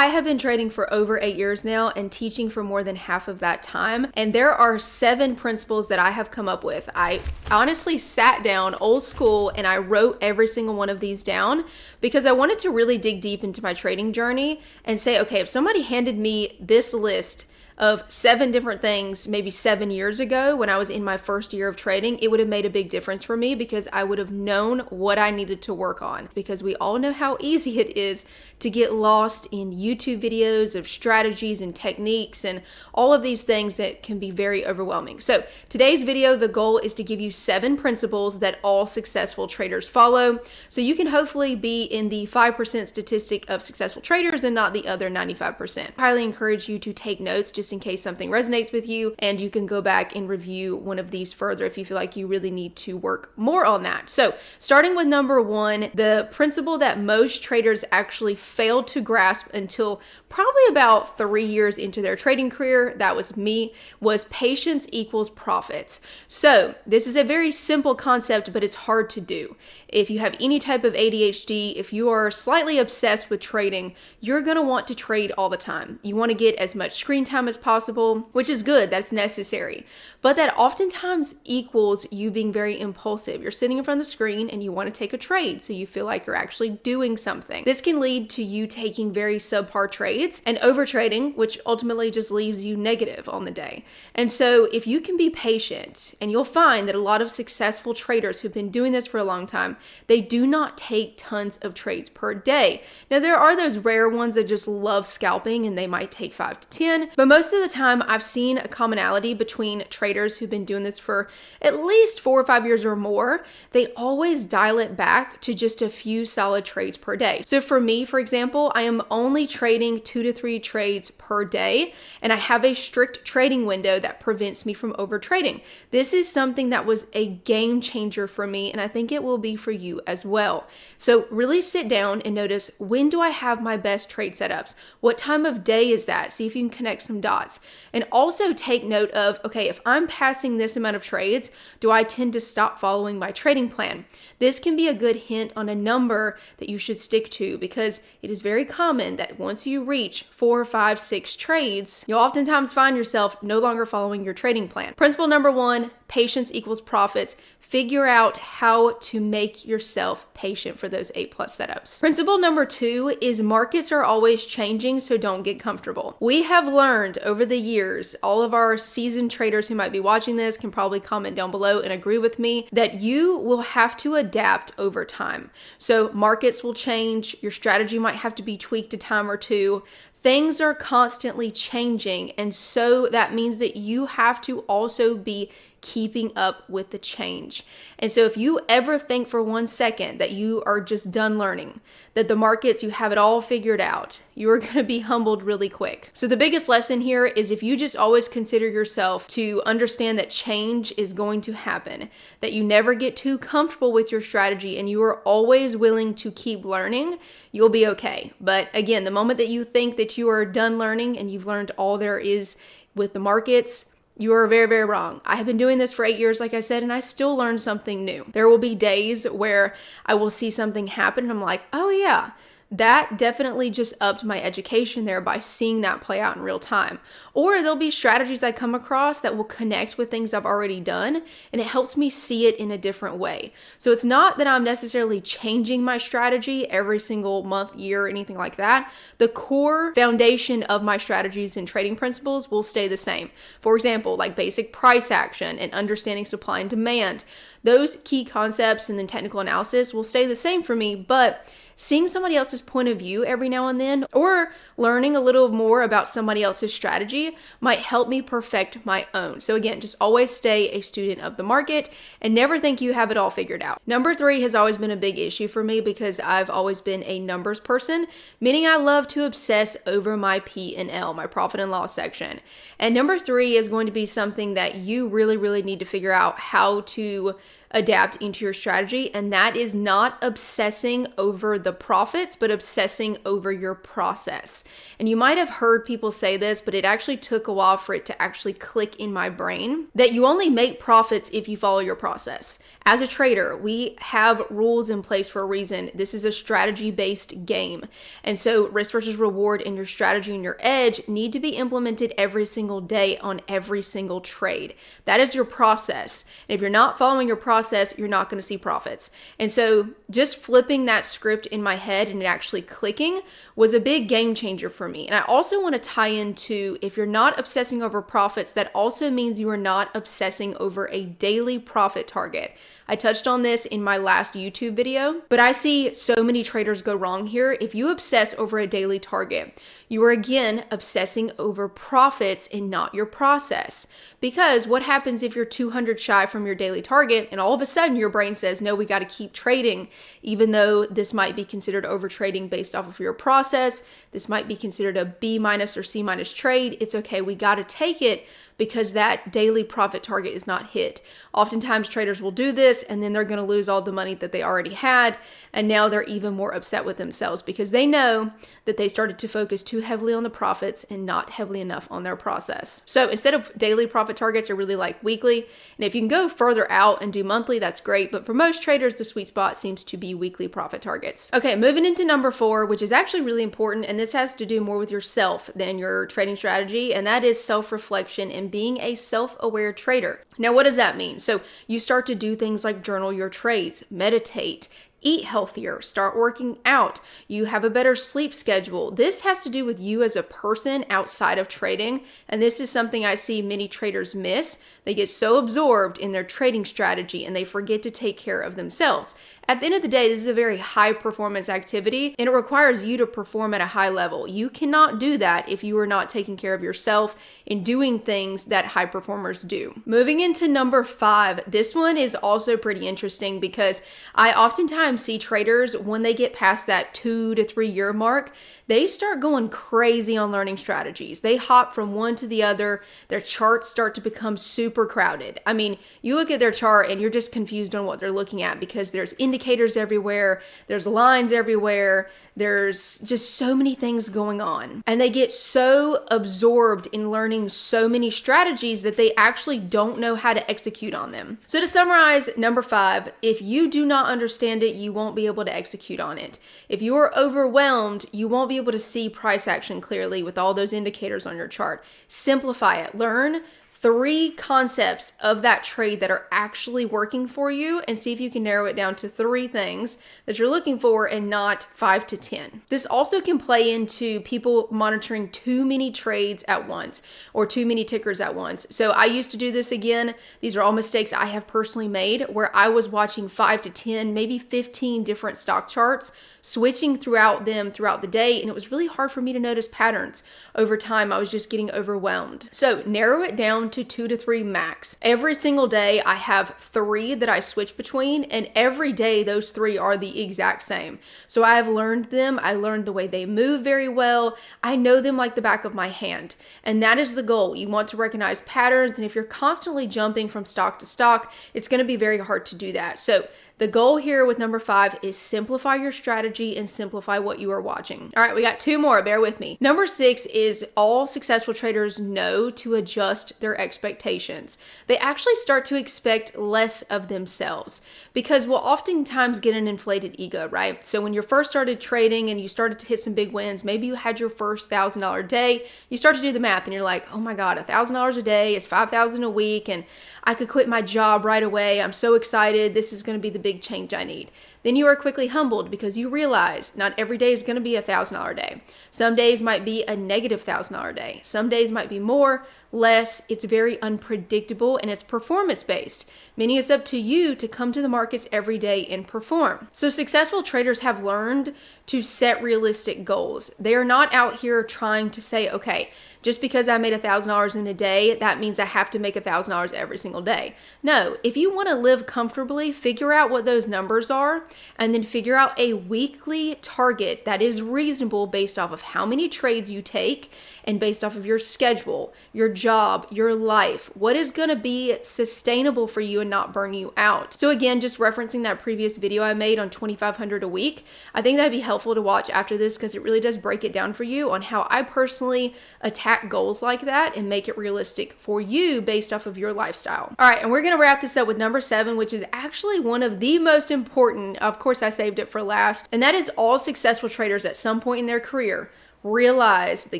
I have been trading for over 8 years now and teaching for more than half of that time. And there are 7 principles that I have come up with. I honestly sat down old school and I wrote every single one of these down because I wanted to really dig deep into my trading journey and say, okay, if somebody handed me this list of 7 different things maybe 7 years ago when I was in my first year of trading, it would have made a big difference for me because I would have known what I needed to work on. Because we all know how easy it is to get lost in YouTube videos of strategies and techniques and all of these things that can be very overwhelming. So today's video, the goal is to give you 7 principles that all successful traders follow. So you can hopefully be in the 5% statistic of successful traders and not the other 95%. I highly encourage you to take notes just in case something resonates with you, and you can go back and review one of these further if you feel like you really need to work more on that. So starting with number 1, the principle that most traders actually failed to grasp until probably about 3 years into their trading career, that was me, was patience equals profits. So this is a very simple concept, but it's hard to do. If you have any type of ADHD, if you are slightly obsessed with trading, you're going to want to trade all the time. You want to get as much screen time as possible, which is good, that's necessary. But that oftentimes equals you being very impulsive. You're sitting in front of the screen and you want to take a trade, so you feel like you're actually doing something. This can lead to you taking very subpar trades and over trading, which ultimately just leaves you negative on the day. And so if you can be patient, and you'll find that a lot of successful traders who've been doing this for a long time, they do not take tons of trades per day. Now there are those rare ones that just love scalping and they might take 5 to 10, but most of the time I've seen a commonality between traders who've been doing this for at least 4 or 5 years or more. They always dial it back to just a few solid trades per day. So for me, for example, I am only trading 2 to 3 trades per day, and I have a strict trading window that prevents me from over trading. This is something that was a game changer for me, and I think it will be for you as well. So really sit down and notice, when do I have my best trade setups? What time of day is that? See if you can connect some dots. And also take note of, okay, if I'm passing this amount of trades, do I tend to stop following my trading plan? This can be a good hint on a number that you should stick to, because it is very common that once you reach 4, 5, 6 trades, you'll oftentimes find yourself no longer following your trading plan. Principle number 1, patience equals profits. Figure out how to make yourself patient for those 8+ setups. Principle number 2 is markets are always changing, so don't get comfortable. We have learned over the years, all of our seasoned traders who might be watching this can probably comment down below and agree with me, that you will have to adapt over time. So markets will change, your strategy might have to be tweaked a time or two. Things are constantly changing, and so that means that you have to also be keeping up with the change. And so if you ever think for 1 second that you are just done learning, that the markets, you have it all figured out, you are going to be humbled really quick. So the biggest lesson here is, if you just always consider yourself to understand that change is going to happen, that you never get too comfortable with your strategy, and you are always willing to keep learning, you'll be okay. But again, the moment that you think that you are done learning and you've learned all there is with the markets, you are very, very wrong. I have been doing this for 8 years, like I said, and I still learn something new. There will be days where I will see something happen and I'm like, oh yeah, that definitely just upped my education there by seeing that play out in real time. Or there'll be strategies I come across that will connect with things I've already done, and it helps me see it in a different way. So it's not that I'm necessarily changing my strategy every single month, year, or anything like that. The core foundation of my strategies and trading principles will stay the same. For example, like basic price action and understanding supply and demand. Those key concepts and then technical analysis will stay the same for me, but seeing somebody else's point of view every now and then, or learning a little more about somebody else's strategy, might help me perfect my own. So again, just always stay a student of the market and never think you have it all figured out. Number 3 has always been a big issue for me because I've always been a numbers person, meaning I love to obsess over my P&L, my profit and loss section. And number 3 is going to be something that you really, really need to figure out how to adapt into your strategy, and that is not obsessing over the profits, but obsessing over your process. And you might have heard people say this, but it actually took a while for it to actually click in my brain that you only make profits if you follow your process. As a trader, we have rules in place for a reason. This is a strategy-based game. And so risk versus reward and your strategy and your edge need to be implemented every single day on every single trade. That is your process. And if you're not following your process, you're not going to see profits. And so just flipping that script in my head and it actually clicking was a big game changer for me. And I also want to tie into, if you're not obsessing over profits, that also means you are not obsessing over a daily profit target. I touched on this in my last YouTube video, but I see so many traders go wrong here. If you obsess over a daily target, you are again obsessing over profits and not your process. Because what happens if you're 200 shy from your daily target and all of a sudden your brain says, no, we got to keep trading, even though this might be considered over trading based off of your process. This might be considered a B- or C- trade. It's okay. We got to take it because that daily profit target is not hit. Oftentimes traders will do this and then they're going to lose all the money that they already had. And now they're even more upset with themselves because they know that they started to focus too heavily on the profits and not heavily enough on their process. So instead of daily profit targets, I really like weekly. And if you can go further out and do monthly, that's great. But for most traders, the sweet spot seems to be weekly profit targets. Okay, moving into number 4, which is actually really important. And this has to do more with yourself than your trading strategy. And that is self-reflection and being a self-aware trader. Now, what does that mean? So you start to do things like journal your trades, meditate, eat healthier, start working out, you have a better sleep schedule. This has to do with you as a person outside of trading. And this is something I see many traders miss. They get so absorbed in their trading strategy and they forget to take care of themselves. At the end of the day, this is a very high performance activity and it requires you to perform at a high level. You cannot do that if you are not taking care of yourself and doing things that high performers do. Moving into number 5, this one is also pretty interesting because I oftentimes see traders when they get past that 2 to 3 year mark, they start going crazy on learning strategies. They hop from one to the other. Their charts start to become super crowded. I mean, you look at their chart and you're just confused on what they're looking at because there's indicators everywhere. There's lines everywhere. There's just so many things going on. And they get so absorbed in learning so many strategies that they actually don't know how to execute on them. So to summarize, number 5, if you do not understand it, you won't be able to execute on it. If you are overwhelmed, you won't be able to see price action clearly with all those indicators on your chart. Simplify it. Learn 3 concepts of that trade that are actually working for you and see if you can narrow it down to 3 things that you're looking for and not 5 to 10. This also can play into people monitoring too many trades at once or too many tickers at once. So I used to do this again. These are all mistakes I have personally made where I was watching 5 to 10, maybe 15 different stock charts, switching throughout the day, and it was really hard for me to notice patterns. Over time, I was just getting overwhelmed. So narrow it down to 2 to 3 max. Every single day, I have 3 that I switch between, and every day those 3 are the exact same. So I have learned them. I learned the way they move very well. I know them like the back of my hand, and that is the goal. You want to recognize patterns, and if you're constantly jumping from stock to stock, it's going to be very hard to do that. So the goal here with number 5 is simplify your strategy and simplify what you are watching. All right, we got 2 more, bear with me. Number 6 is all successful traders know to adjust their expectations. They actually start to expect less of themselves because we'll oftentimes get an inflated ego, right? So when you first started trading and you started to hit some big wins, maybe you had your first $1,000 day, you start to do the math and you're like, oh my God, $1,000 a day is $5,000 a week and I could quit my job right away. I'm so excited. This is going to be the big change I need. Then you are quickly humbled because you realize not every day is going to be $1,000 day. Some days might be a negative $1,000 day. Some days might be more, less. It's very unpredictable and it's performance based. Meaning it's up to you to come to the markets every day and perform. So successful traders have learned to set realistic goals. They are not out here trying to say, okay, just because I made $1,000 in a day, that means I have to make $1,000 every single day. No, if you want to live comfortably, figure out what those numbers are and then figure out a weekly target that is reasonable based off of how many trades you take and based off of your schedule, your job, your life, what is going to be sustainable for you and not burn you out. So again, just referencing that previous video I made on 2,500 a week, I think that'd be helpful to watch after this because it really does break it down for you on how I personally attack goals like that and make it realistic for you based off of your lifestyle. All right, and we're going to wrap this up with number 7, which is actually one of the most important. Of course, I saved it for last, and that is all successful traders at some point in their career realize the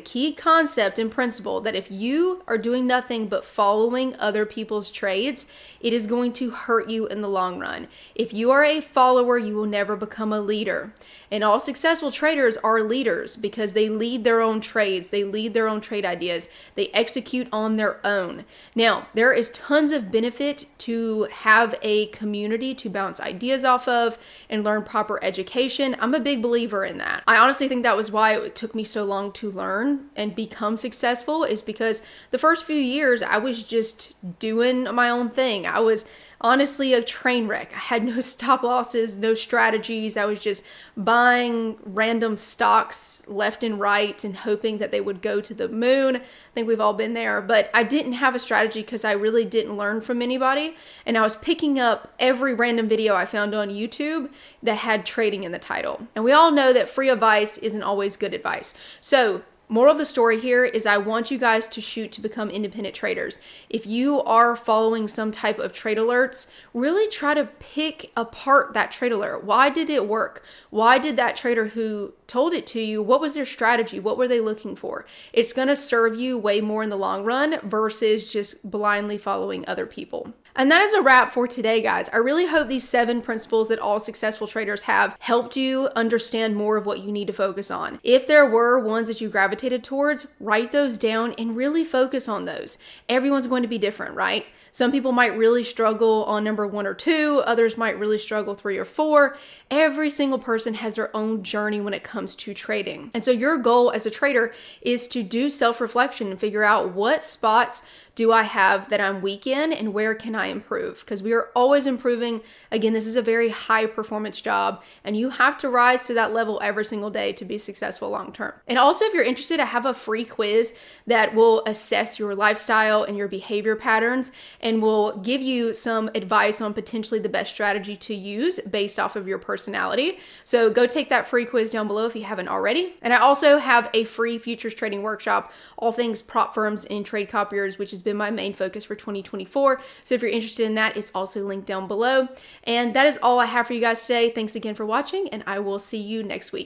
key concept and principle that if you are doing nothing but following other people's trades, it is going to hurt you in the long run. If you are a follower, you will never become a leader. And all successful traders are leaders because they lead their own trades, they lead their own trade ideas, they execute on their own. Now, there is tons of benefit to have a community to bounce ideas off of and learn proper education. I'm a big believer in that. I honestly think that was why it took me so long to learn and become successful, is because the first few years I was just doing my own thing. I was honestly a train wreck. I had no stop losses, no strategies. I was just buying random stocks left and right and hoping that they would go to the moon. I think we've all been there, but I didn't have a strategy because I really didn't learn from anybody. And I was picking up every random video I found on YouTube that had trading in the title. And we all know that free advice isn't always good advice. So moral of the story here is I want you guys to shoot to become independent traders. If you are following some type of trade alerts, really try to pick apart that trade alert. Why did it work? Why did that trader who told it to you, what was their strategy? What were they looking for? It's going to serve you way more in the long run versus just blindly following other people. And that is a wrap for today, guys. I really hope these 7 principles that all successful traders have helped you understand more of what you need to focus on. If there were ones that you gravitated towards, write those down and really focus on those. Everyone's going to be different, right? Some people might really struggle on number 1 or 2. Others might really struggle 3 or 4. Every single person has their own journey when it comes to trading. And so your goal as a trader is to do self-reflection and figure out what spots do I have that I'm weak in and where can I improve? Because we are always improving. Again, this is a very high performance job and you have to rise to that level every single day to be successful long term. And also, if you're interested, I have a free quiz that will assess your lifestyle and your behavior patterns and will give you some advice on potentially the best strategy to use based off of your personality. So go take that free quiz down below if you haven't already. And I also have a free futures trading workshop, all things prop firms and trade copiers, which has been my main focus for 2024. So if you're interested in that, it's also linked down below. And that is all I have for you guys today. Thanks again for watching, and I will see you next week.